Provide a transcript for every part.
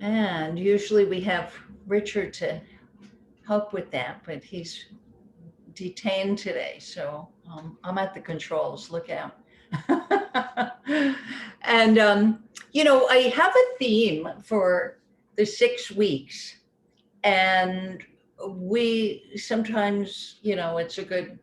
And usually we have Richard to help with that, but he's detained today. So I'm at the controls, look out. And, I have a theme for the 6 weeks. And we sometimes, it's a good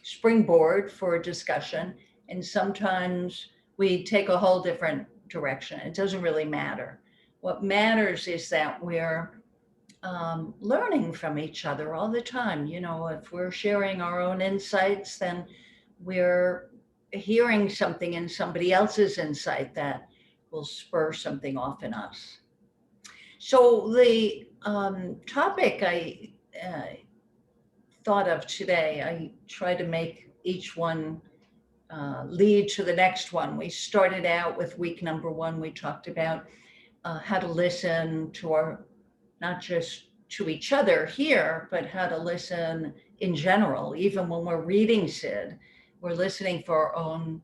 springboard for a discussion. And sometimes we take a whole different direction. It doesn't really matter. What matters is that we're learning from each other all the time. If we're sharing our own insights, then we're hearing something in somebody else's insight that will spur something off in us. So the topic I thought of today, I try to make each one lead to the next one. We started out with week number 1. We talked about how to listen to not just to each other here, but how to listen in general. Even when we're reading Sid, we're listening for our own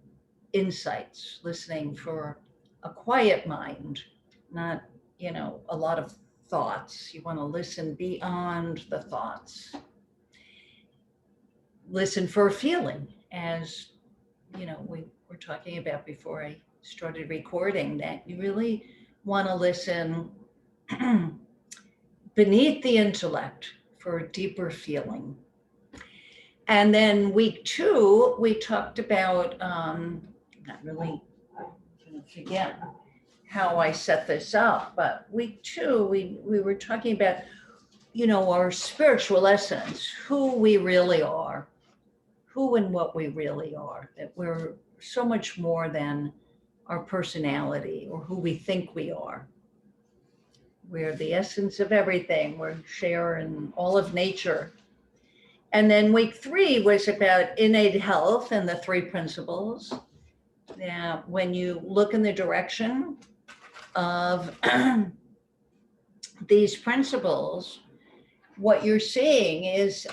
insights, listening for a quiet mind, not, a lot of thoughts. You want to listen beyond the thoughts. Listen for a feeling, as, we were talking about before I started recording, that you really want to listen beneath the intellect for a deeper feeling. And then week 2, we talked about, not really going to forget how I set this up, but week 2, we were talking about, our spiritual essence, who we really are, who and what we really are, that we're so much more than our personality or who we think we are. We're the essence of everything. We're sharing all of nature. And then week 3 was about innate health and the 3 principles. Now, when you look in the direction of these principles, what you're seeing is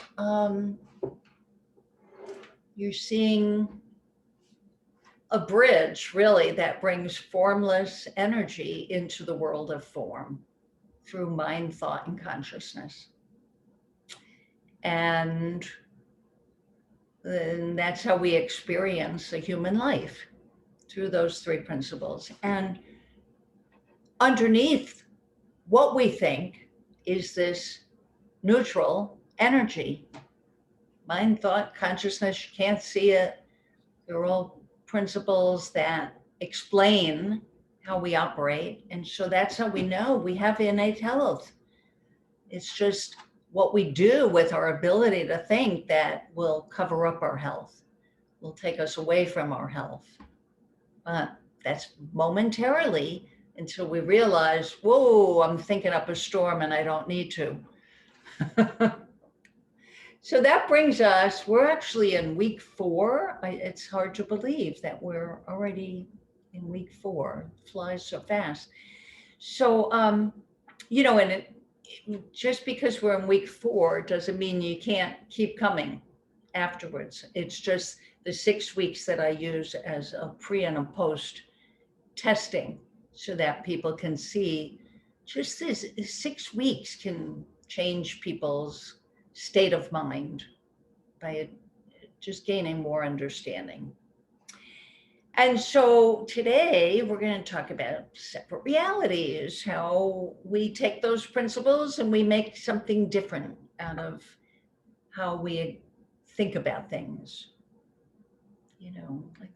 you're seeing a bridge, really, that brings formless energy into the world of form through mind, thought, and consciousness. And that's how we experience a human life, through those 3 principles. And underneath what we think is this neutral energy. Mind, thought, consciousness, you can't see it. They're all principles that explain how we operate. And so that's how we know we have innate health. It's just what we do with our ability to think that will cover up our health, will take us away from our health. But that's momentarily, until we realize, whoa, I'm thinking up a storm and I don't need to. So that brings us, we're actually in week 4. It's hard to believe that we're already in week 4. It flies so fast. So, and just because we're in week 4 doesn't mean you can't keep coming afterwards. It's just the 6 weeks that I use as a pre and a post testing, so that people can see just this 6 weeks can change people's state of mind by just gaining more understanding. And so today we're going to talk about separate realities, how we take those principles and we make something different out of how we think about things. Like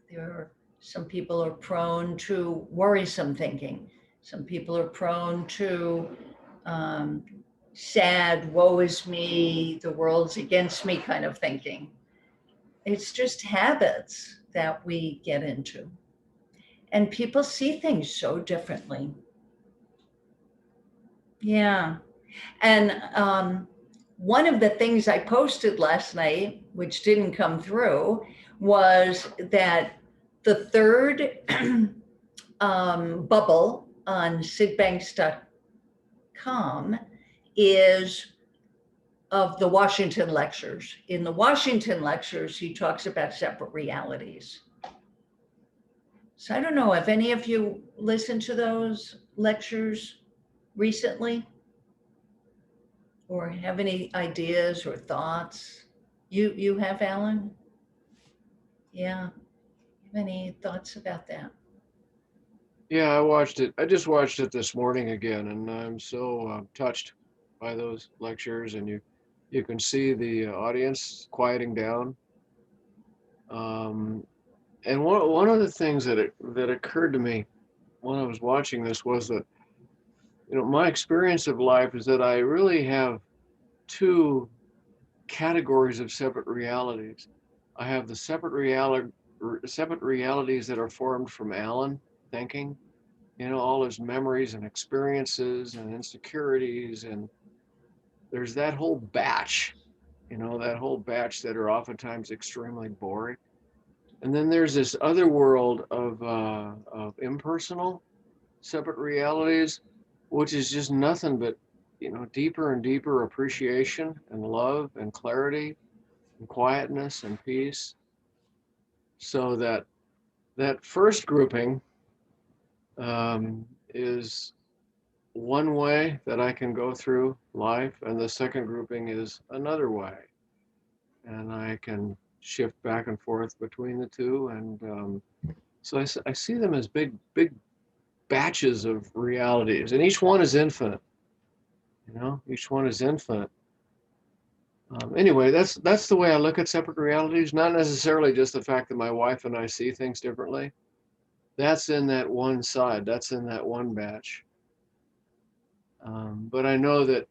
some people are prone to worrisome thinking. Some people are prone to sad, woe is me, the world's against me kind of thinking. It's just habits that we get into. And people see things so differently. Yeah. And one of the things I posted last night, which didn't come through, was that the third bubble on sidbanks.com is of the Washington lectures. In the Washington lectures, he talks about separate realities. So I don't know if any of you listened to those lectures. recently, or have any ideas or thoughts? You have, Alan? Yeah. Have any thoughts about that? Yeah, I watched it. I just watched it this morning again, and I'm so touched by those lectures. And you can see the audience quieting down. Um, and one of the things that occurred to me when I was watching this was that my experience of life is that I really have two categories of separate realities. I have the separate realities that are formed from Alan thinking, all his memories and experiences and insecurities. And there's that whole batch that are oftentimes extremely boring. And then there's this other world of impersonal separate realities, which is just nothing but, deeper and deeper appreciation and love and clarity and quietness and peace. So that first grouping is one way that I can go through life, and the second grouping is another way, and I can shift back and forth between the two. And so I see them as big batches of realities, and each one is infinite. Each one is infinite. Anyway, that's the way I look at separate realities. Not necessarily just the fact that my wife and I see things differently. That's in that one side. That's in that one batch. But I know that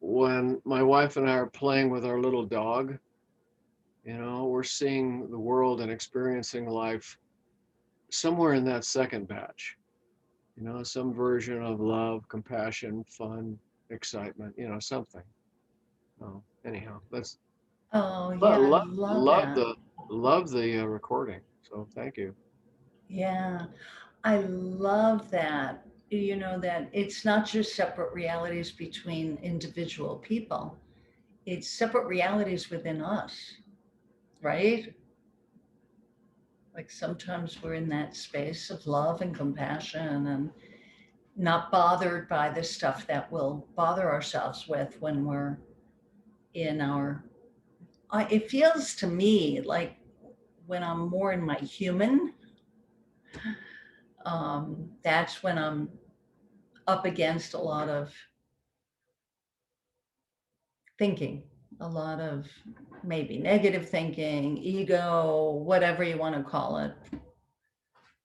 when my wife and I are playing with our little dog, we're seeing the world and experiencing life somewhere in that second batch. Some version of love, compassion, fun, excitement. Something. Oh, anyhow, let's Oh, yeah, I love love love that. the love the recording. So thank you. Yeah, I love that. That it's not just separate realities between individual people, it's separate realities within us, right? Like sometimes we're in that space of love and compassion and not bothered by the stuff that we'll bother ourselves with when we're in our. It feels to me like when I'm more in my human, that's when I'm up against a lot of thinking, a lot of maybe negative thinking, ego, whatever you want to call it,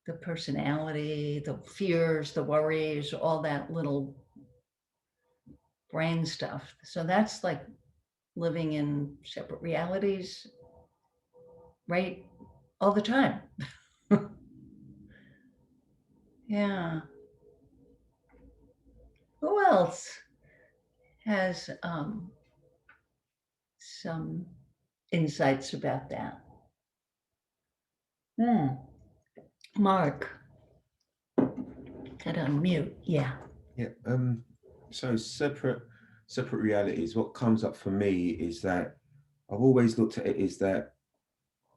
the personality, the fears, the worries, all that little brain stuff. So that's like living in separate realities, right? All the time. Yeah. Who else has some insights about that? Hmm. Mark, gotta unmute. Yeah. Yeah. So separate realities. What comes up for me is that I've always looked at it is that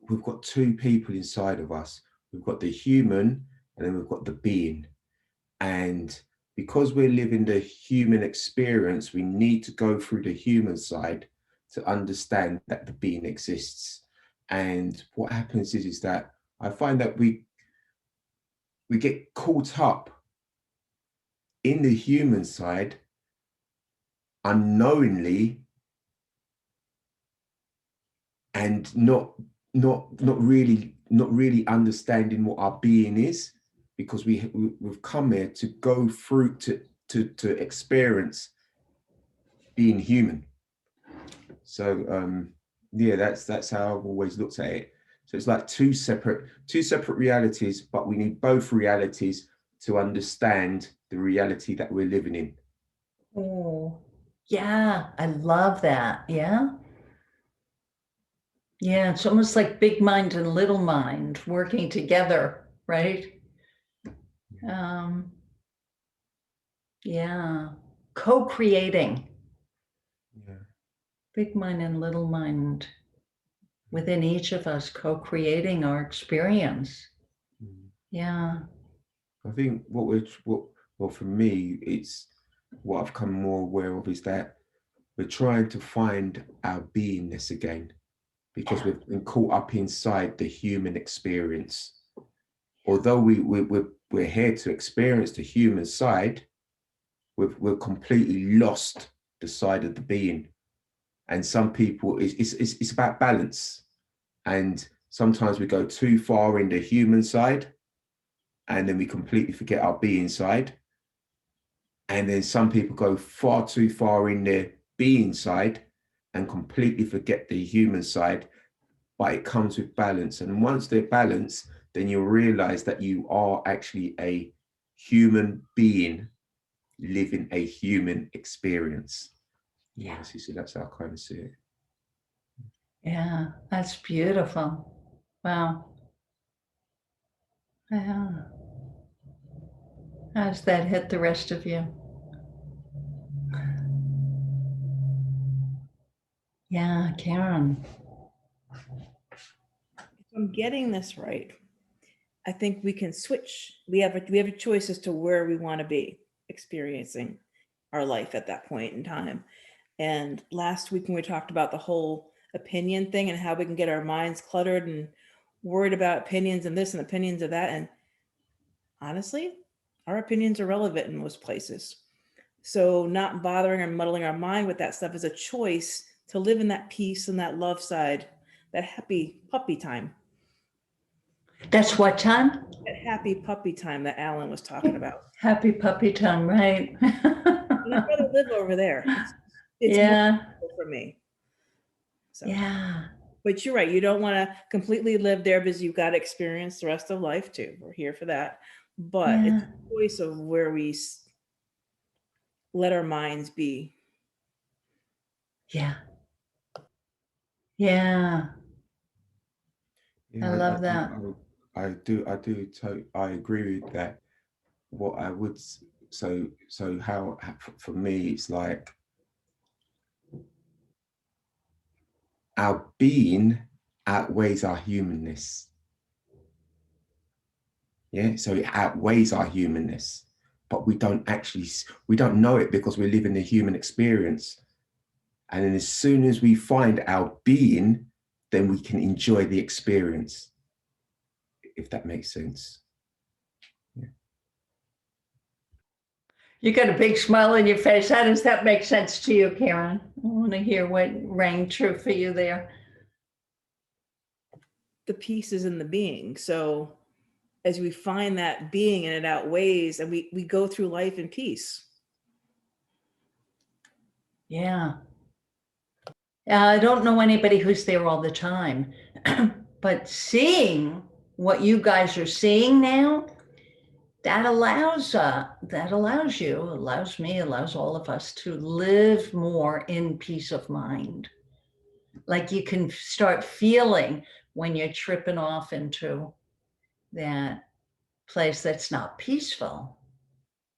we've got two people inside of us. We've got the human and then we've got the being. And because we're living the human experience, we need to go through the human side to understand that the being exists. And what happens is that I find that we get caught up in the human side unknowingly and not really understanding what our being is because we've come here to go through to experience being human. So yeah, that's how I've always looked at it. So it's like two separate realities, but we need both realities to understand the reality that we're living in. Oh, yeah. I love that. Yeah. Yeah. It's almost like big mind and little mind working together, right? Um, yeah. Co creating Yeah. big mind and little mind within each of us, co creating our experience. Mm. Yeah. I think what well for me what I've come more aware of is that we're trying to find our beingness again, because Yeah. we've been caught up inside the human experience. Although we're here to experience the human side, we've completely lost the side of the being. And some people, it's about balance. And sometimes we go too far in the human side, and then we completely forget our being side. And then some people go far too far in their being side and completely forget the human side, but it comes with balance. And once they're balanced, then you'll realize that you are actually a human being living a human experience. Yeah. So that's how I kind of see it. Yeah. That's beautiful. Wow. Yeah. How does that hit the rest of you? Yeah, Karen. If I'm getting this right, I think we can switch. We have a choice as to where we want to be experiencing our life at that point in time. And last week when we talked about the whole opinion thing and how we can get our minds cluttered and worried about opinions and this and opinions of that, and honestly, our opinions are relevant in most places. So not bothering or muddling our mind with that stuff is a choice to live in that peace and that love side, that happy puppy time. That's what time? That happy puppy time that Alan was talking about. Happy puppy time, right? And I'd rather live over there. It's more Yeah. for me. So, Yeah. but you're right. You don't want to completely live there because you've got to experience the rest of life too. We're here for that. But it's Yeah. a choice of where we let our minds be. Yeah. Yeah. I Yeah, love that. I agree with that. What I would, so how, for me, it's like our being outweighs our humanness. Yeah, so it outweighs our humanness, but we don't know it because we live in the human experience. And then as soon as we find our being, then we can enjoy the experience, if that makes sense. Yeah. You got a big smile on your face. How does that make sense to you, Karen? I want to hear what rang true for you there. The peace is in the being. So as we find that being and it outweighs, and we go through life in peace. Yeah. I don't know anybody who's there all the time, but seeing what you guys are seeing now, that allows you, allows me, allows all of us to live more in peace of mind. Like you can start feeling when you're tripping off into that place that's not peaceful.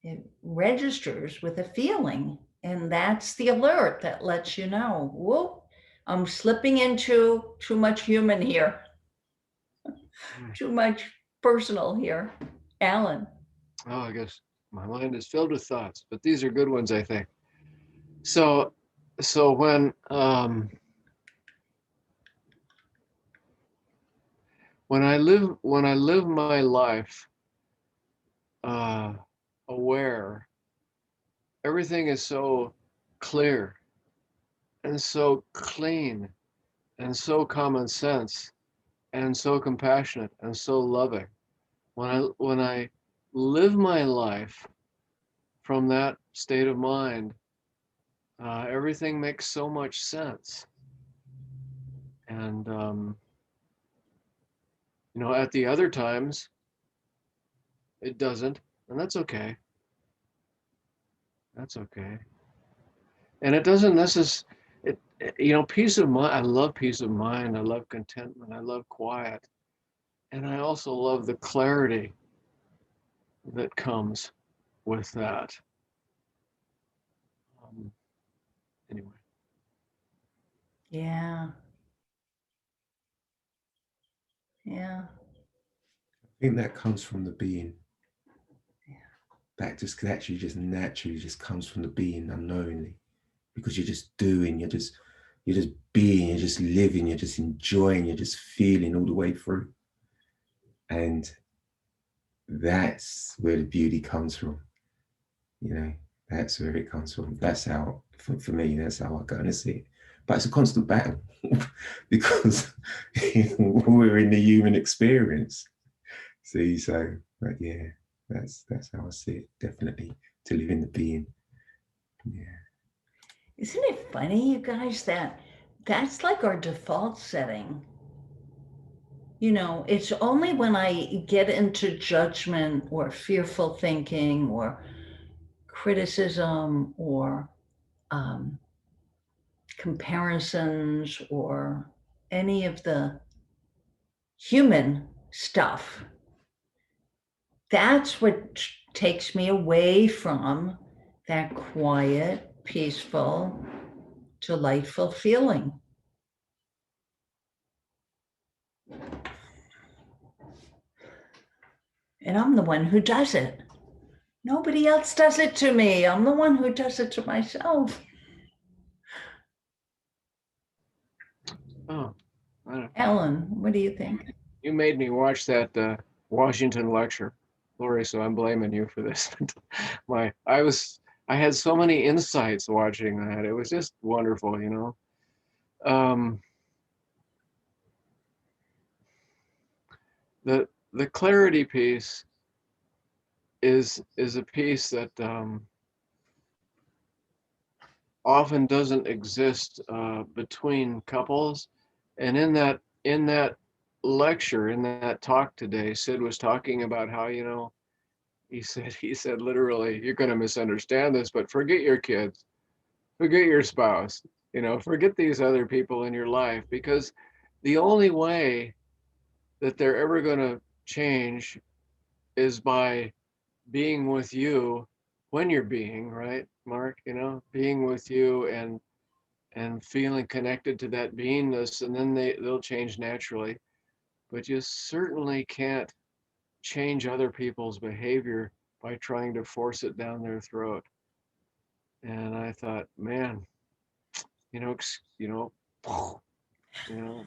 It registers with a feeling, and that's the alert that lets you know, whoop, I'm slipping into too much human here, too much personal here. Alan. Oh, I guess my mind is filled with thoughts, but these are good ones, I think. So, so when I live my life uh, aware, everything is so clear and so clean and so common sense and so compassionate and so loving. When I live my life from that state of mind, everything makes so much sense. And at the other times, it doesn't, and that's okay. That's okay. And it doesn't necessarily, peace of mind. I love peace of mind. I love contentment. I love quiet, and I also love the clarity that comes with that. Um, anyway. Yeah. Yeah. I think that comes from the being. that just actually just naturally just comes from the being unknowingly, because you're just doing, you're just being, you're just living, you're just enjoying, you're just feeling all the way through. And that's where the beauty comes from. You know, that's where it comes from. That's how, for me, that's how I kind of see it. But it's a constant battle because we're in the human experience. See, so, but yeah, that's how I see it. Definitely to live in the being. Yeah. Isn't it funny, you guys, that that's like our default setting? You know, it's only when I get into judgment or fearful thinking or criticism or um, comparisons or any of the human stuff, that's what takes me away from that quiet, peaceful, delightful feeling. And I'm the one who does it. Nobody else does it to me. I'm the one who does it to myself. Oh, I don't, Ellen, what do you think? you made me watch that Washington lecture, Lori, so I'm blaming you for this. I had so many insights watching that. It was just wonderful, you know. The clarity piece is a piece that often doesn't exist between couples, and in that lecture, in that talk today, Sid was talking about how, you know, he said literally, you're going to misunderstand this, but forget your kids, forget your spouse, you know, forget these other people in your life, because the only way that they're ever going to change is by being with you when you're being, right, Mark, you know, being with you and feeling connected to that beingness, and then they'll change naturally. But you certainly can't change other people's behavior by trying to force it down their throat. And I thought, man, you know,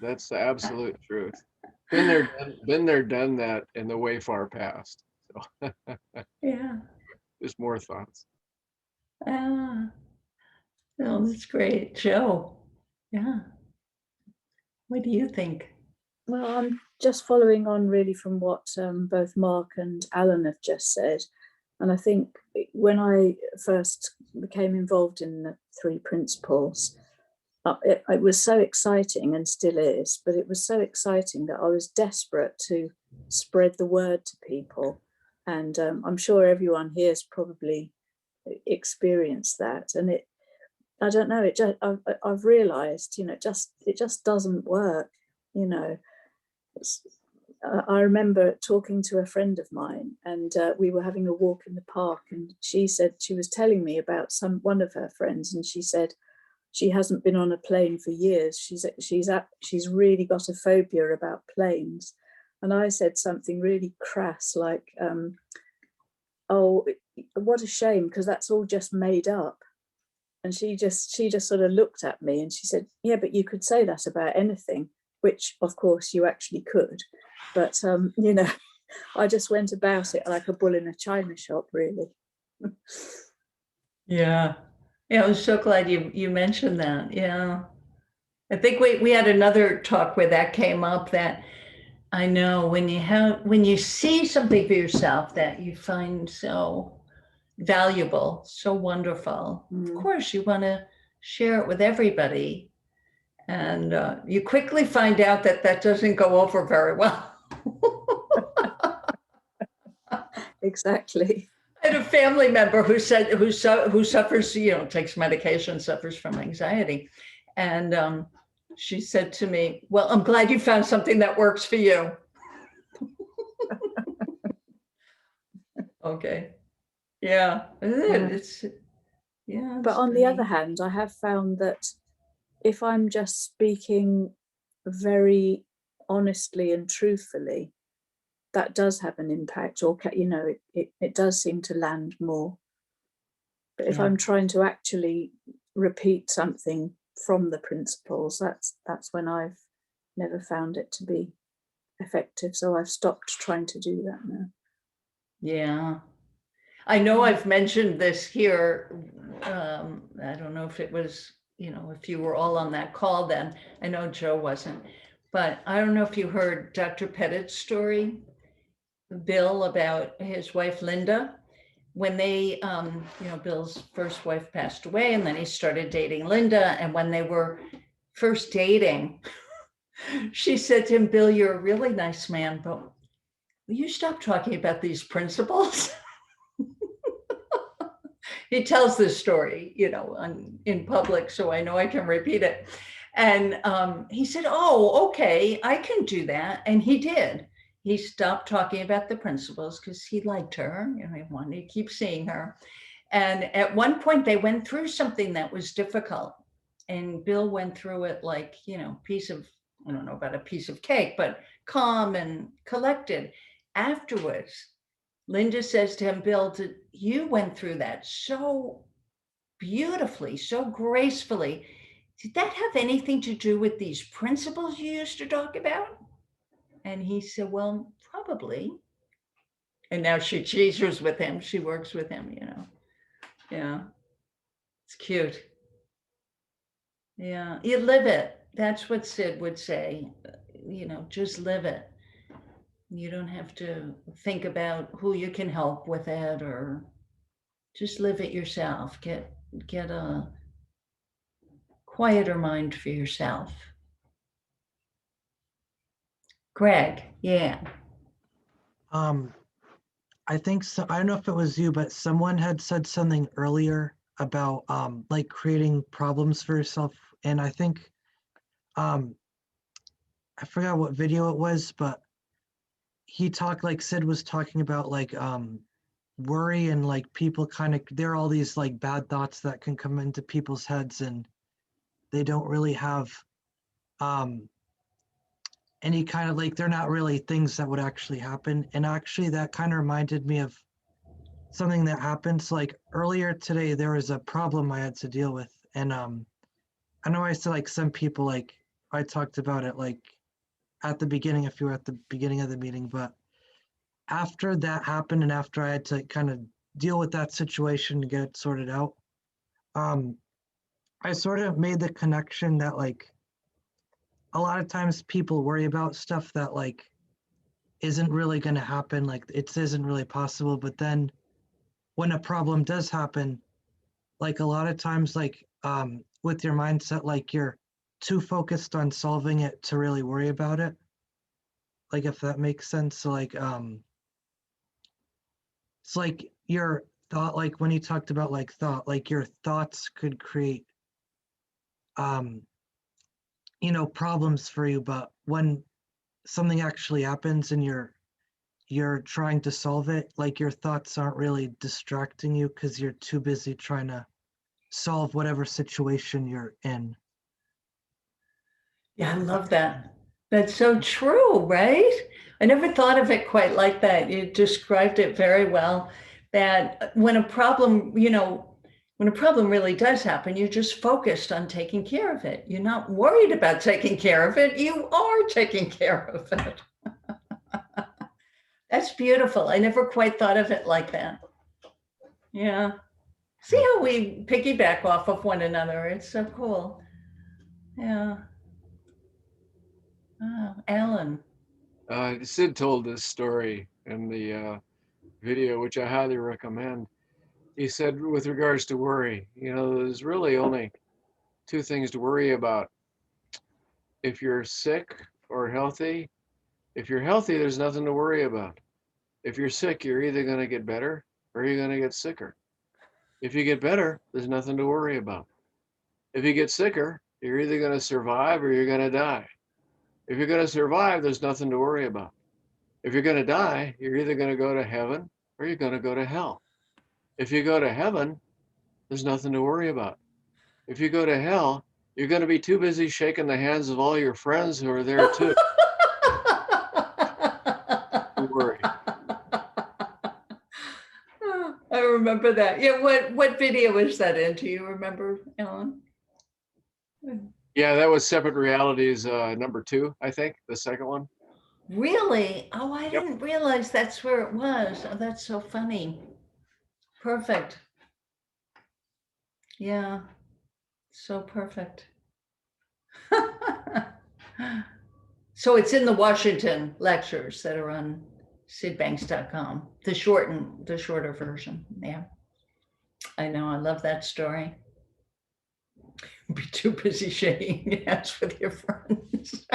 that's the absolute truth. Been there, done that in the way far past. So Yeah. just more thoughts. Ah, oh, that's great. Joe, yeah. What do you think? Well, I'm just following on really from what both Mark and Alan have just said. And I think when I first became involved in the 3 principles, it was so exciting, and still is, but it was so exciting that I was desperate to spread the word to people. And I'm sure everyone here has probably experienced that. And I don't know, I've realized, you know, it just doesn't work, you know. I remember talking to a friend of mine, and we were having a walk in the park, and she said, she was telling me about one of her friends, and she said she hasn't been on a plane for years. She's really got a phobia about planes. And I said something really crass like, oh, what a shame, because that's all just made up. And she just sort of looked at me and she said, yeah, but you could say that about anything, which of course you actually could. But, you know, I just went about it like a bull in a china shop, really. Yeah. Yeah, I was so glad you mentioned that. Yeah. I think we had another talk where that came up, that I know when you see something for yourself that you find so valuable, so wonderful, of course you want to share it with everybody. And you quickly find out that that doesn't go over very well. Exactly. I had a family member who suffers, you know, takes medication, suffers from anxiety. And she said to me, well, I'm glad you found something that works for you. Okay. Yeah. It's, yeah. But on the other hand, I have found that if I'm just speaking very honestly and truthfully, that does have an impact, or you know, it does seem to land more. But if Yeah. I'm trying to actually repeat something from the principles, that's when I've never found it to be effective. So I've stopped trying to do that now. Yeah. I know I've mentioned this here. I don't know if it was, if you were all on that call then. I know Joe wasn't. But I don't know if you heard Dr. Pettit's story, Bill, about his wife, Linda. When they, Bill's first wife passed away, and then he started dating Linda. And when they were first dating, she said to him, Bill, you're a really nice man, but will you stop talking about these principles? He tells this story, in public, so I know I can repeat it. And he said, oh, okay, I can do that. And he did. He stopped talking about the principles because he liked her, he wanted to keep seeing her. And at one point they went through something that was difficult. And Bill went through it like, I don't know about a piece of cake, but calm and collected. Afterwards, Linda says to him, Bill, you went through that so beautifully, so gracefully. Did that have anything to do with these principles you used to talk about? And he said, well, probably. And now she teaches with him. She works with him, Yeah. It's cute. Yeah. You live it. That's what Sid would say. Just live it. You don't have to think about who you can help with it, or just live it yourself. Get a quieter mind for yourself. Greg, yeah. I think so. I don't know if it was you, but someone had said something earlier about like creating problems for yourself. And I think I forgot what video it was, but he talked, like Sid was talking about, like worry, and like people kind of, there are all these like bad thoughts that can come into people's heads, and they don't really have any kind of, like, they're not really things that would actually happen. And actually that kind of reminded me of something that happened. So like earlier today, there was a problem I had to deal with. And I know I said like some people, like I talked about it like at the beginning, if you were at the beginning of the meeting, but after that happened and after I had to kind of deal with that situation to get it sorted out, I sort of made the connection that like a lot of times people worry about stuff that like isn't really going to happen, like it isn't really possible. But then when a problem does happen, like a lot of times, like with your mindset, like you're too focused on solving it to really worry about it, like if that makes sense. So like it's like your thought, like when you talked about like thought, like your thoughts could create problems for you. But when something actually happens and you're trying to solve it, like your thoughts aren't really distracting you because you're too busy trying to solve whatever situation you're in. Yeah, I love that. That's so true, right? I never thought of it quite like that. You described it very well. That when a problem, really does happen, you're just focused on taking care of it. You're not worried about taking care of it. You are taking care of it. That's beautiful. I never quite thought of it like that. Yeah. See how we piggyback off of one another. It's so cool. Yeah. Oh, Alan. Sid told this story in the video, which I highly recommend. He said, with regards to worry, there's really only two things to worry about. If you're sick or healthy, if you're healthy, there's nothing to worry about. If you're sick, you're either going to get better or you're going to get sicker. If you get better, there's nothing to worry about. If you get sicker, you're either going to survive or you're going to die. If you're going to survive, there's nothing to worry about. If you're going to die, you're either going to go to heaven or you're going to go to hell. If you go to heaven, there's nothing to worry about. If you go to hell, you're going to be too busy shaking the hands of all your friends who are there too. To worry. remember that. Yeah, what video is that in? Do you remember, Alan? Yeah, that was Separate Realities number 2, I think, the second one. Really? Oh, I Yep. didn't realize that's where it was. Oh, that's so funny. Perfect. Yeah, so perfect. So it's in the Washington lectures that are on sidbanks.com, the shorter version. Yeah, I know. I love that story. Be too busy shaking hands with your friends.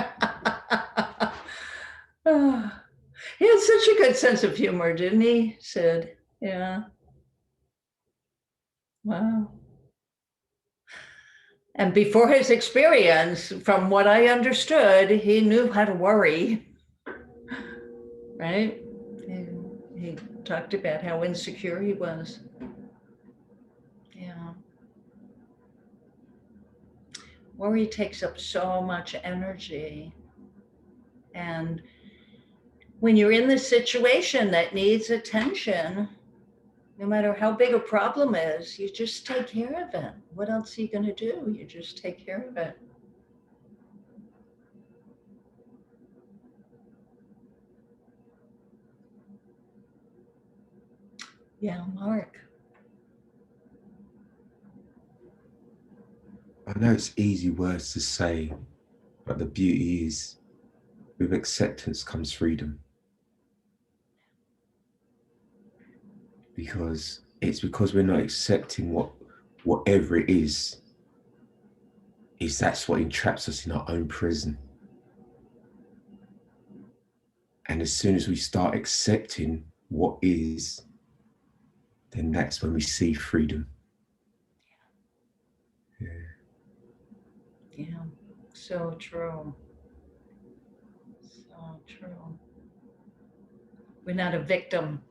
He had such a good sense of humor, didn't he, Sid? Yeah. Wow. And before his experience, from what I understood, he knew how to worry, right? He talked about how insecure he was. Yeah. Worry takes up so much energy. And when you're in this situation that needs attention, no matter how big a problem is, you just take care of it. What else are you going to do? You just take care of it. Yeah, Mark. I know it's easy words to say, but the beauty is with acceptance comes freedom. Because it's because we're not accepting whatever it is that's what entraps us in our own prison. And as soon as we start accepting what is, then that's when we see freedom. Yeah. Yeah, so true. So true. We're not a victim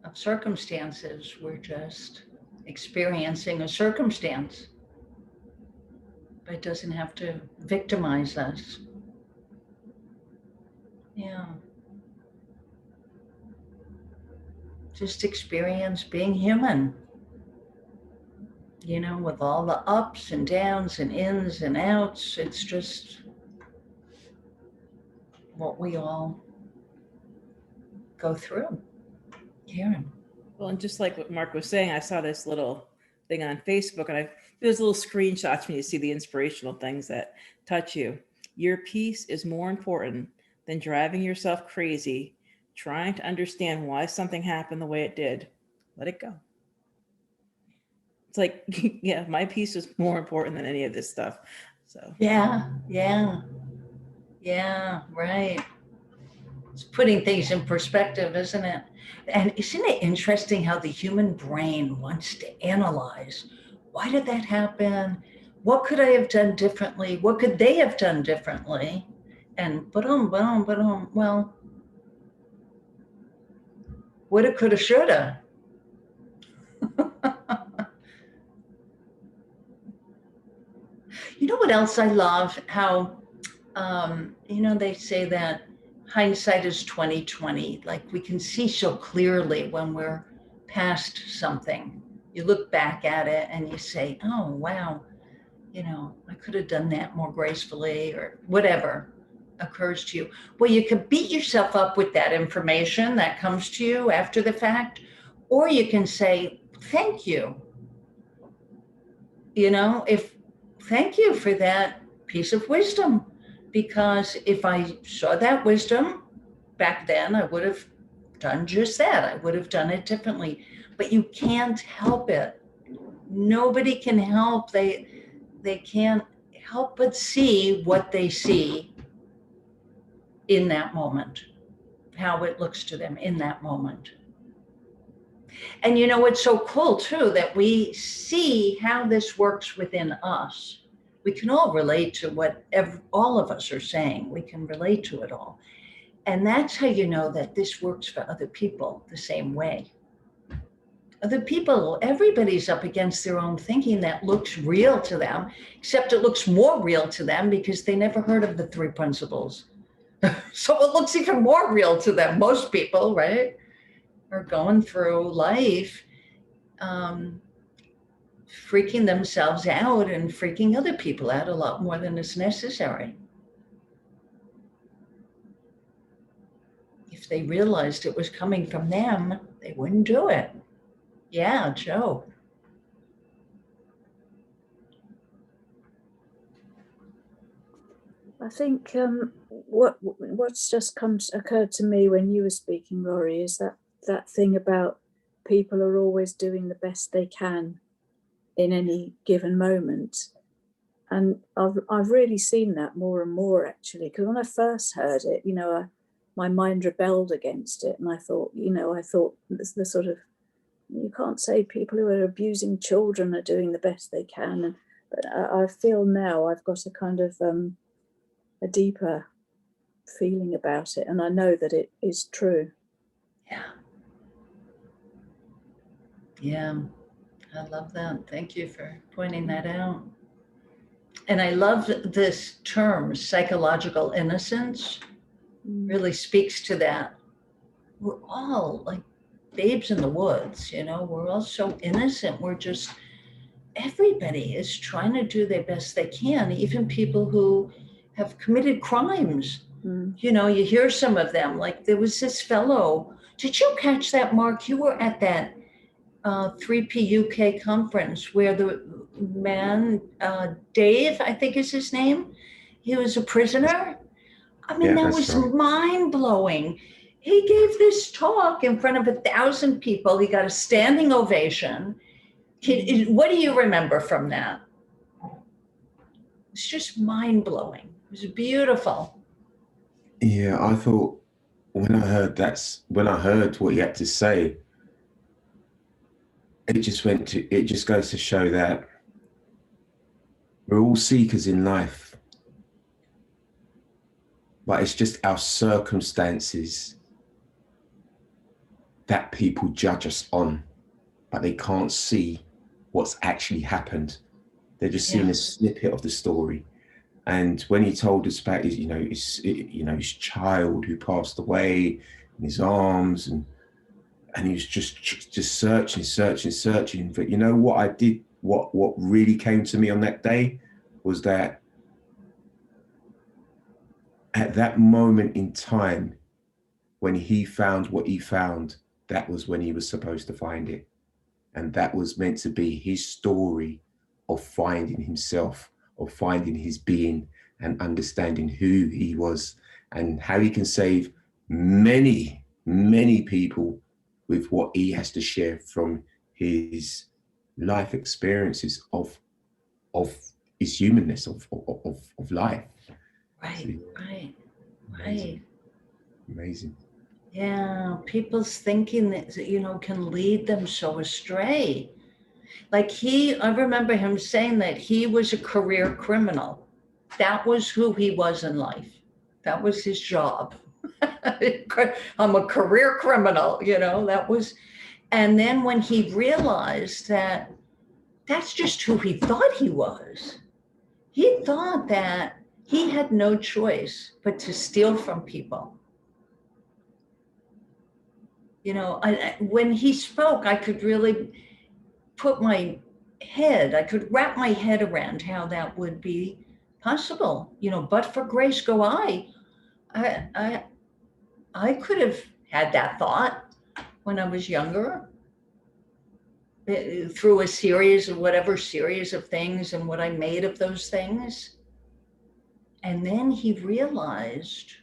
of circumstances. We're just experiencing a circumstance. But it doesn't have to victimize us. Yeah. Just experience being human. You know, with all the ups and downs and ins and outs. It's just what we all go through. Karen. Well, and just like what Mark was saying, I saw this little thing on Facebook, and there's little screenshots when you see the inspirational things that touch you. Your peace is more important than driving yourself crazy, trying to understand why something happened the way it did. Let it go. It's like, yeah, my peace is more important than any of this stuff. So Yeah, right. It's putting things in perspective, isn't it? And isn't it interesting how the human brain wants to analyze? Why did that happen? What could I have done differently? What could they have done differently? And well, woulda, coulda, shoulda. You know what else I love? How, they say that hindsight is 20/20. Like we can see so clearly when we're past something. You look back at it and you say, oh, wow, I could have done that more gracefully, or whatever occurs to you. Well, you could beat yourself up with that information that comes to you after the fact, or you can say, thank you. Thank you for that piece of wisdom, because if I saw that wisdom back then, I would have done just that. I would have done it differently. But you can't help it. Nobody can help. They can't help but see what they see in that moment, how it looks to them in that moment. And it's so cool too, that we see how this works within us. We can all relate to what all of us are saying. We can relate to it all. And that's how you know that this works for other people the same way. Other people, everybody's up against their own thinking that looks real to them, except it looks more real to them because they never heard of the 3 principles. So it looks even more real to them. Most people, right, are going through life freaking themselves out and freaking other people out a lot more than is necessary. If they realized it was coming from them, they wouldn't do it. Yeah, Joe. I think what's just occurred to me when you were speaking, Rory, is that thing about people are always doing the best they can in any given moment. And I've really seen that more and more, actually, because when I first heard it, my mind rebelled against it. And I thought the sort of, you can't say people who are abusing children are doing the best they can. But I feel now I've got a kind of a deeper feeling about it. And I know that it is true. Yeah. Yeah. I love that. Thank you for pointing that out. And I love this term, psychological innocence, really speaks to that. We're all like babes in the woods, we're all so innocent. Everybody is trying to do their best they can, even people who have committed crimes. You hear some of them, like there was this fellow. Did you catch that, Mark? You were at that 3P UK conference where the man, Dave, I think is his name, he was a prisoner. I mean, that was right. Mind-blowing. He gave this talk in front of 1,000 people. He got a standing ovation. What do you remember from that? It's just mind-blowing. It was beautiful. Yeah, I thought when I heard what he had to say, it just goes to show that we're all seekers in life, but it's just our circumstances that people judge us on, but they can't see what's actually happened. They're just seeing a snippet of the story. And when he told us about his child who passed away in his arms, and he was just searching. But you know what I did? What really came to me on that day was that at that moment in time, when he found what he found, that was when he was supposed to find it. And that was meant to be his story of finding himself, of finding his being, and understanding who he was and how he can save many, many people with what he has to share from his life experiences of his humanness, of life. Right, So, right. Amazing. Yeah, people's thinking that, can lead them so astray. Like I remember him saying that he was a career criminal. That was who he was in life. That was his job. I'm a career criminal, that was. And then when he realized that that's just who he thought he was, he thought that he had no choice but to steal from people. When he spoke, I could really I could wrap my head around how that would be possible. But for grace go I could have had that thought when I was younger, through a series of things and what I made of those things. And then he realized,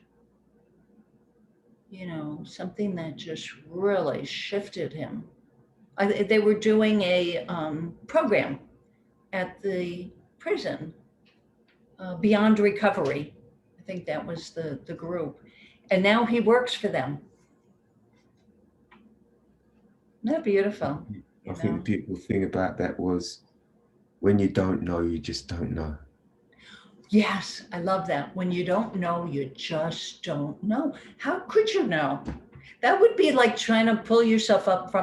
something that just really shifted him. They were doing a program at the prison, Beyond Recovery. I think that was the group. And now he works for them. Isn't that beautiful? I think the beautiful thing about that was when you don't know, you just don't know. Yes, I love that. When you don't know, you just don't know. How could you know? That would be like trying to pull yourself up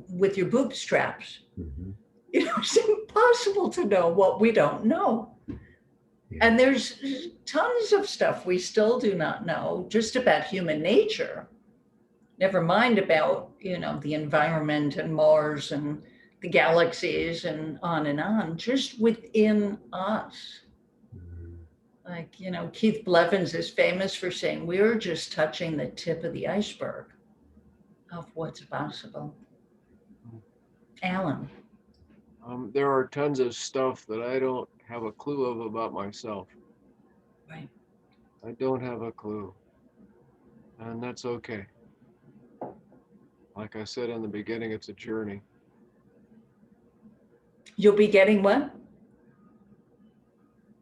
with your bootstraps. Mm-hmm. It's impossible to know what we don't know. Yeah. And there's tons of stuff we still do not know, just about human nature. Never mind about, the environment and Mars and the galaxies and on, just within us. Like, you know, Keith Blevins is famous for saying, we're just touching the tip of the iceberg of what's possible. Alan. There are tons of stuff that I don't have a clue of about myself. Right. I don't have a clue. And that's okay. Like I said in the beginning, it's a journey. You'll be getting what?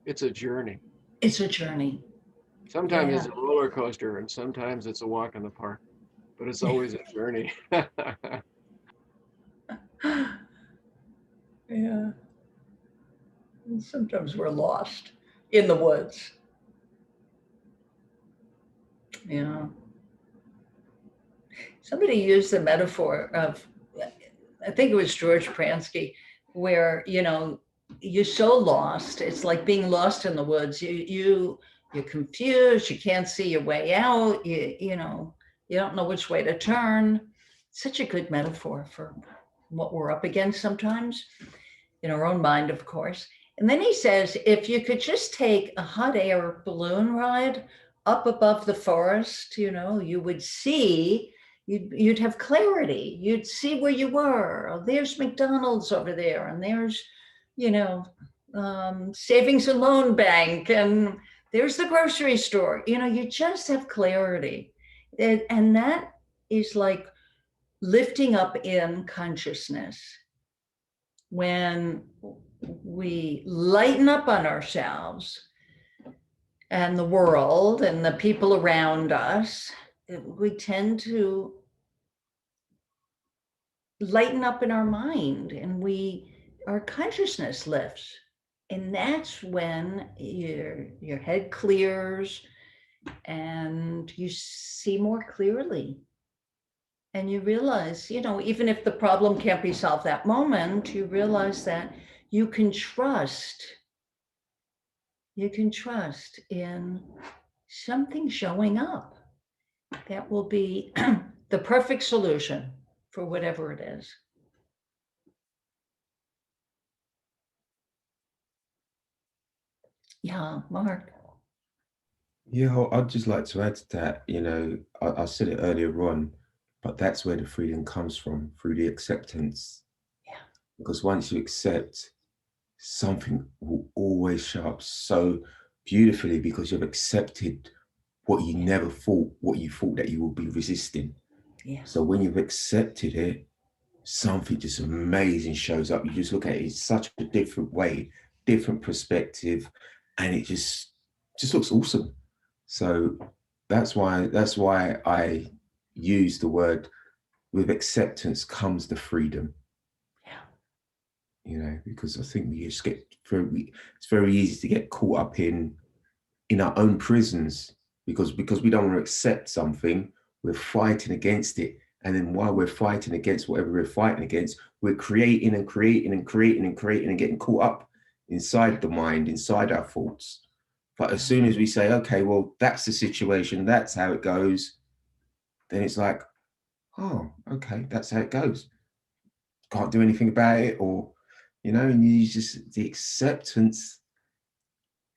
It's a journey. It's a journey. Sometimes Yeah. it's a roller coaster and sometimes it's a walk in the park, but it's always a journey. Yeah. And sometimes we're lost in the woods. Yeah. Somebody used the metaphor of, I think it was George Pransky, where, you know, you're so lost. It's like being lost in the woods. You're confused. You can't see your way out. You know, you don't know which way to turn. Such a good metaphor for what we're up against sometimes in our own mind, of course. And then he says, if you could just take a hot air balloon ride up above the forest, you know, you would see, you'd have clarity. You'd see where you were. Oh, there's McDonald's over there, and there's, you know, savings and loan bank, and there's the grocery store. You know, you just have clarity. And that is like lifting up in consciousness. When we lighten up on ourselves and the world and the people around us, we tend to lighten up in our mind, and our consciousness lifts. And that's when your head clears and you see more clearly. And you realize, you know, even if the problem can't be solved that moment, you realize that you can trust in something showing up that will be the perfect solution for whatever it is. Yeah, Mark. Yeah, I'd just like to add to that. You know, I said it earlier on, but that's where the freedom comes from, through the acceptance. Yeah. Because once you accept, something will always show up so beautifully, because you've accepted what you never thought, what you thought that you would be resisting. Yeah. So when you've accepted it, something just amazing shows up. You just look at it in such a different way, different perspective, and it just looks awesome. So that's why I use the word, with acceptance comes the freedom. Yeah. You know, because I think we just it's very easy to get caught up in our own prisons, because we don't want to accept something, we're fighting against it. And then while we're fighting against whatever we're fighting against, we're creating and creating and creating and creating and getting caught up inside the mind, inside our thoughts. But as soon as we say, okay, well, that's the situation, that's how it goes, then it's like, oh, okay, that's how it goes. Can't do anything about it, or, you know, and you just, the acceptance,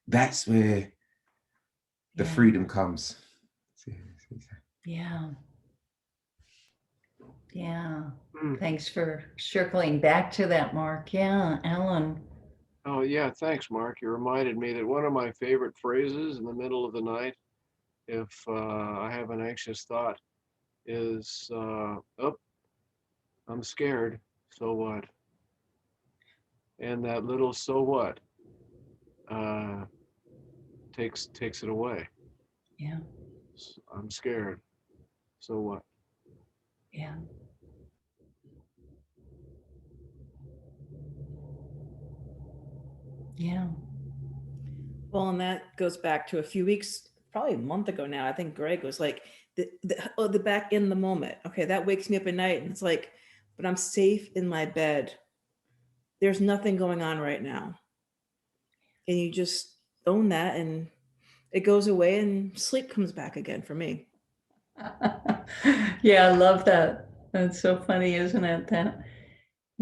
that's where the freedom comes. Yeah. Yeah. Thanks for circling back to that, Mark. Yeah, Alan. Oh, yeah, thanks, Mark. You reminded me that one of my favorite phrases in the middle of the night, if I have an anxious thought, is, oh, I'm scared, so what? And that little so what takes it away. Yeah. I'm scared, so what? Yeah. Yeah. Well, and that goes back to a few weeks, probably a month ago now. I think Greg was like, the back in the moment. Okay, that wakes me up at night, and it's like, but I'm safe in my bed. There's nothing going on right now. And you just own that, and it goes away, and sleep comes back again for me. Yeah, I love that. That's so funny, isn't it? That,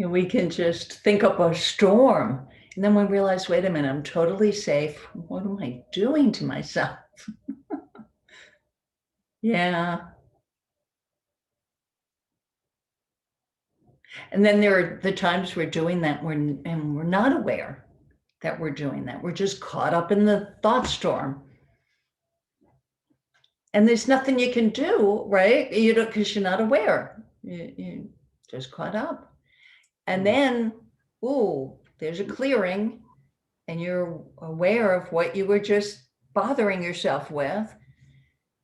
We can just think up a storm. And then we realize, wait a minute, I'm totally safe. What am I doing to myself? Yeah. And then there are the times we're doing that and we're not aware that we're doing that. We're just caught up in the thought storm. And there's nothing you can do, right? You don't, because you're not aware. You just caught up. And then, ooh, there's a clearing, and you're aware of what you were just bothering yourself with.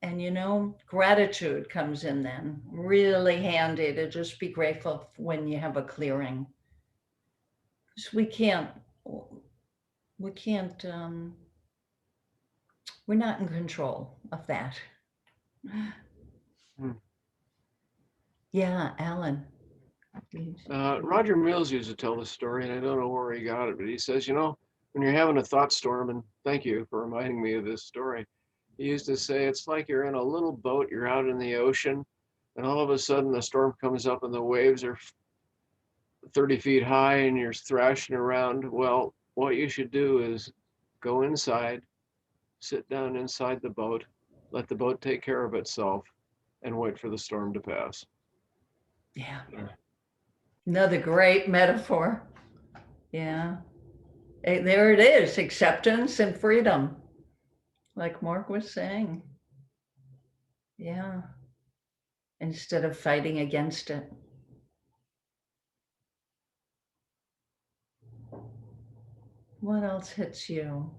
And gratitude comes in then. Really handy to just be grateful when you have a clearing. Because we're not in control of that. Hmm. Yeah, Alan. Roger Mills used to tell this story, and I don't know where he got it, but he says, when you're having a thought storm, and thank you for reminding me of this story, he used to say, it's like you're in a little boat, you're out in the ocean, and all of a sudden the storm comes up and the waves are 30 feet high and you're thrashing around. Well, what you should do is go inside, sit down inside the boat, let the boat take care of itself, and wait for the storm to pass. Yeah. Another great metaphor. Yeah. There it is, acceptance and freedom, like Mark was saying. Yeah. Instead of fighting against it. What else hits you?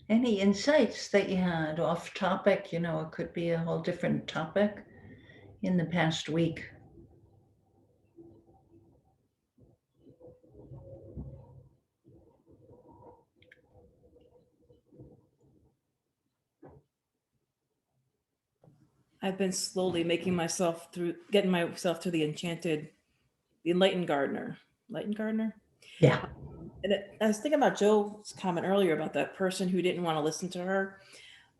Any insights that you had off topic? It could be a whole different topic in the past week. I've been slowly getting myself through the enlightened gardener. Enlightened gardener? Yeah. And I was thinking about Joe's comment earlier about that person who didn't want to listen to her.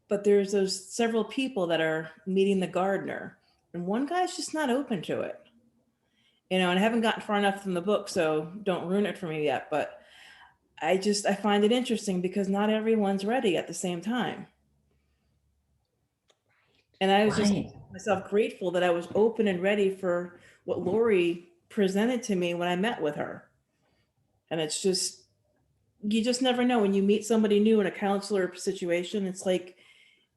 But there's those several people that are meeting the gardener, and one guy's just not open to it. And I haven't gotten far enough in the book, so don't ruin it for me yet. But I find it interesting because not everyone's ready at the same time. And I was just myself grateful that I was open and ready for what Lori presented to me when I met with her. And it's just, you just never know when you meet somebody new in a counselor situation. It's like,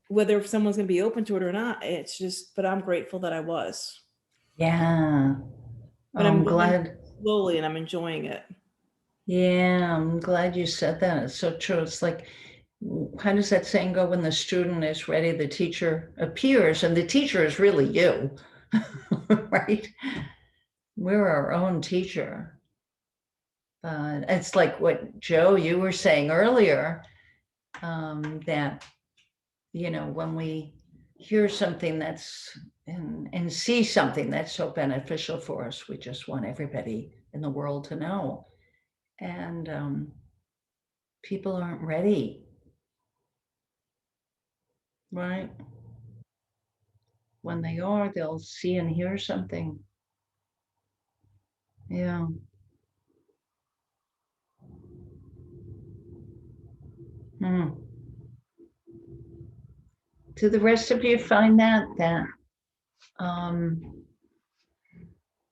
whether someone's going to be open to it or not, it's just, but I'm grateful that I was. Yeah. But I'm glad. Slowly, and I'm enjoying it. Yeah, I'm glad you said that. It's so true. It's like, how does that saying go? When the student is ready, the teacher appears, and the teacher is really you, right? We're our own teacher. It's like what Joe, you were saying earlier, that, when we hear something that's and see something that's so beneficial for us, we just want everybody in the world to know. And people aren't ready, right? When they are, they'll see and hear something. Yeah. Hmm. Do the rest of you find that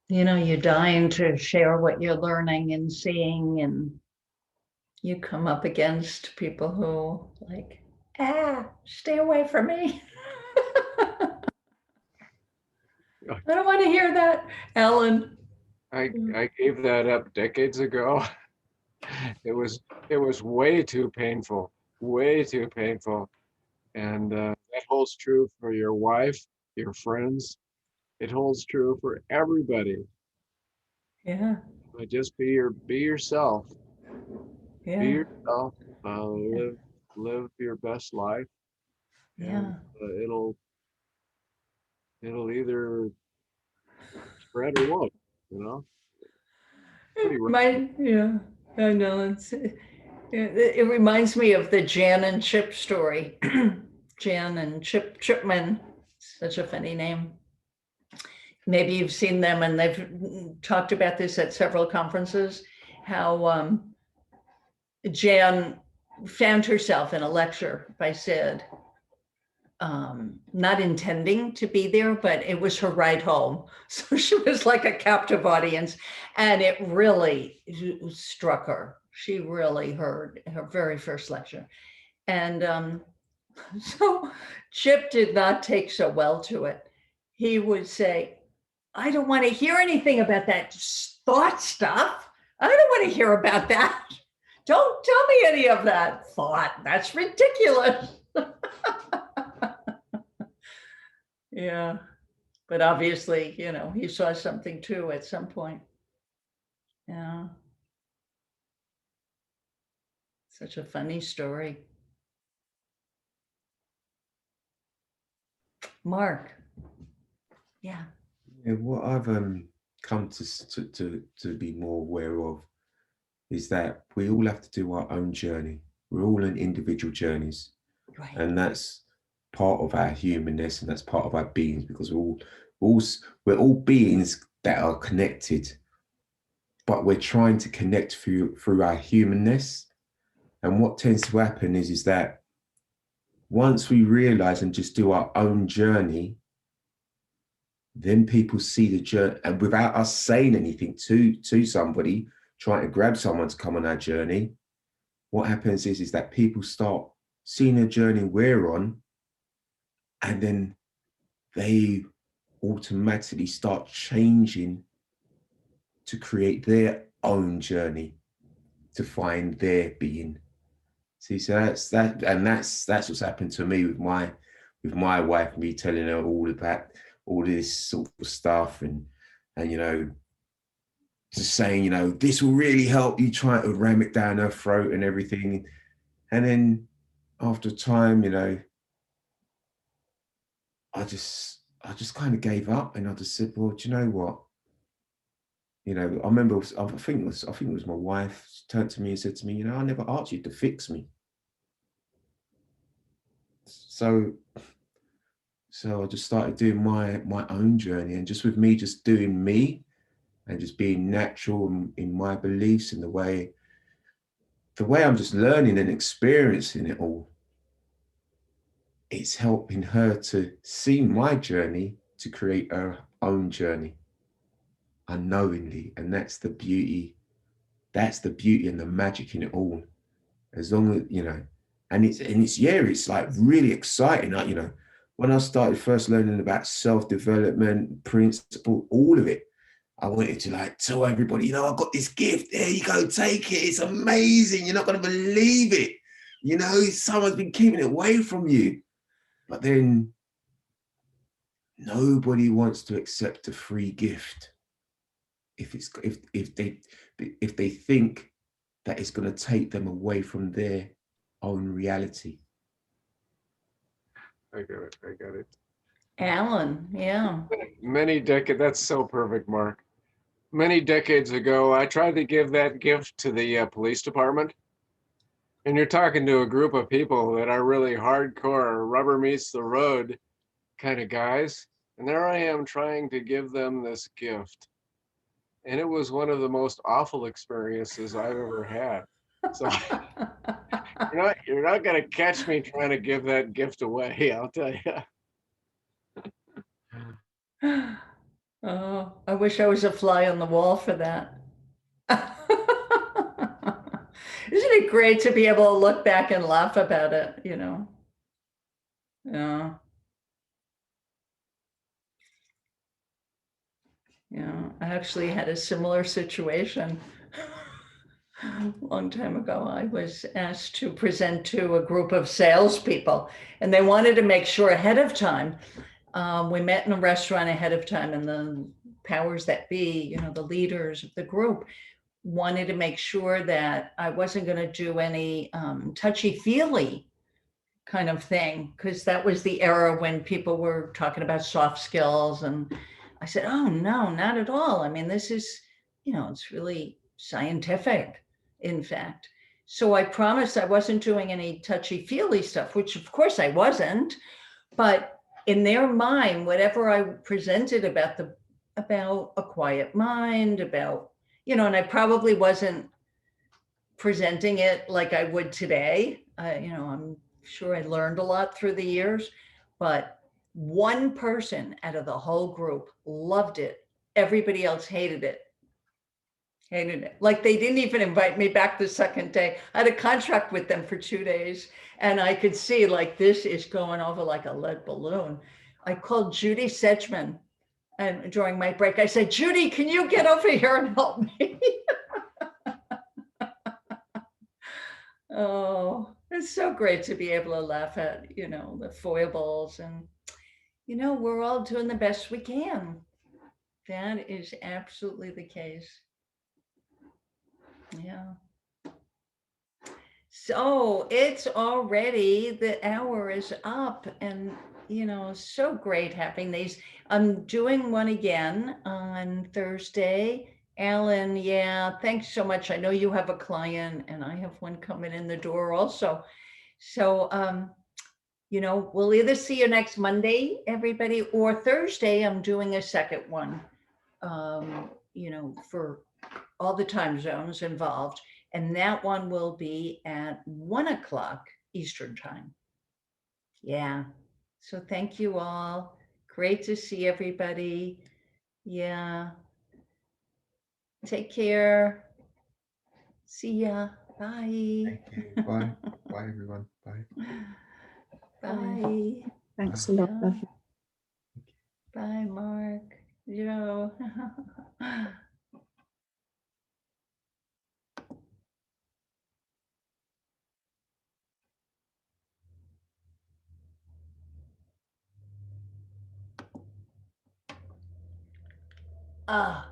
you're dying to share what you're learning and seeing, and you come up against people who like, stay away from me. I don't want to hear that, Ellen. I gave that up decades ago. It was way too painful, way too painful. And that holds true for your wife, your friends. It holds true for everybody. Yeah. But just be yourself. Yeah. Be yourself. Live your best life. Yeah. And it'll either spread or won't. Pretty Yeah, I know. It reminds me of the Jan and Chip story. Jan and Chip Chipman, such a funny name. Maybe you've seen them, and they've talked about this at several conferences, how Jan found herself in a lecture by Sid, not intending to be there, but it was her ride home. So she was like a captive audience, and it really struck her. She really heard her very first lecture. And so Chip did not take so well to it. He would say, I don't want to hear anything about that thought stuff. I don't want to hear about that. Don't tell me any of that thought. That's ridiculous. Yeah. But obviously, he saw something too at some point. Yeah. Such a funny story. Mark. Yeah. Yeah, what I've come to be more aware of is that we all have to do our own journey. We're all on individual journeys, Right. and that's part of our humanness, and that's part of our beings, because we're all beings that are connected, but we're trying to connect through our humanness. And what tends to happen is that once we realize and just do our own journey, then people see the journey, and without us saying anything to somebody, trying to grab someone to come on our journey, what happens is that people start seeing the journey we're on, and then they automatically start changing to create their own journey, to find their being. See, so that's what's happened to me with my wife, me telling her all about all this sort of stuff, and just saying, this will really help you, trying to ram it down her throat and everything. And then after time, I just kind of gave up, and I just said, well, do you know what? I remember, I think it was my wife. She turned to me and said to me, I never asked you to fix me. So I just started doing my own journey, and just with me, just doing me, and just being natural in my beliefs, and the way I'm just learning and experiencing it all. It's helping her to see my journey, to create her own journey unknowingly. And that's the beauty and the magic in it all. As long as, and it's like really exciting. Like, when I started first learning about self-development, principle, all of it, I wanted to like tell everybody, I've got this gift. There you go, take it. It's amazing. You're not going to believe it. Someone's been keeping it away from you. But then nobody wants to accept a free gift if they think that it's going to take them away from their own reality. I got it. Alan, yeah. Many decades, that's so perfect, Mark. Many decades ago, I tried to give that gift to the police department. And you're talking to a group of people that are really hardcore, rubber meets the road kind of guys. And there I am trying to give them this gift. And it was one of the most awful experiences I've ever had. So you're not going to catch me trying to give that gift away, I'll tell you. Oh, I wish I was a fly on the wall for that. Isn't it great to be able to look back and laugh about it, Yeah. Yeah, I actually had a similar situation. A long time ago, I was asked to present to a group of salespeople, and they wanted to make sure ahead of time. We met in a restaurant ahead of time, and the powers that be, the leaders of the group, wanted to make sure that I wasn't going to do any touchy-feely kind of thing, because that was the era when people were talking about soft skills. And I said, oh, no, not at all. I mean, this is, it's really scientific, in fact. So I promised I wasn't doing any touchy-feely stuff, which of course I wasn't. But in their mind, whatever I presented about a quiet mind, about, and I probably wasn't presenting it like I would today. I'm sure I learned a lot through the years, but one person out of the whole group loved it. Everybody else hated it. Hated it. Like they didn't even invite me back the second day. I had a contract with them for 2 days, and I could see like this is going over like a lead balloon. I called Judy Sedgman, and during my break, I said, Judy, can you get over here and help me? Oh, it's so great to be able to laugh at, the foibles, and, we're all doing the best we can. That is absolutely the case. Yeah. So it's already, the hour is up, and, so great having these. I'm doing one again on Thursday. Alan, yeah, thanks so much. I know you have a client and I have one coming in the door also. So, we'll either see you next Monday, everybody, or Thursday, I'm doing a second one, for all the time zones involved. And that one will be at 1:00 Eastern time. Yeah. So thank you all. Great to see everybody. Yeah. Take care. See ya. Bye. Thank you. Bye. Bye, everyone. Bye. Bye. Thanks a lot. Yeah. Lovely. Bye, Mark. Joe. Ah.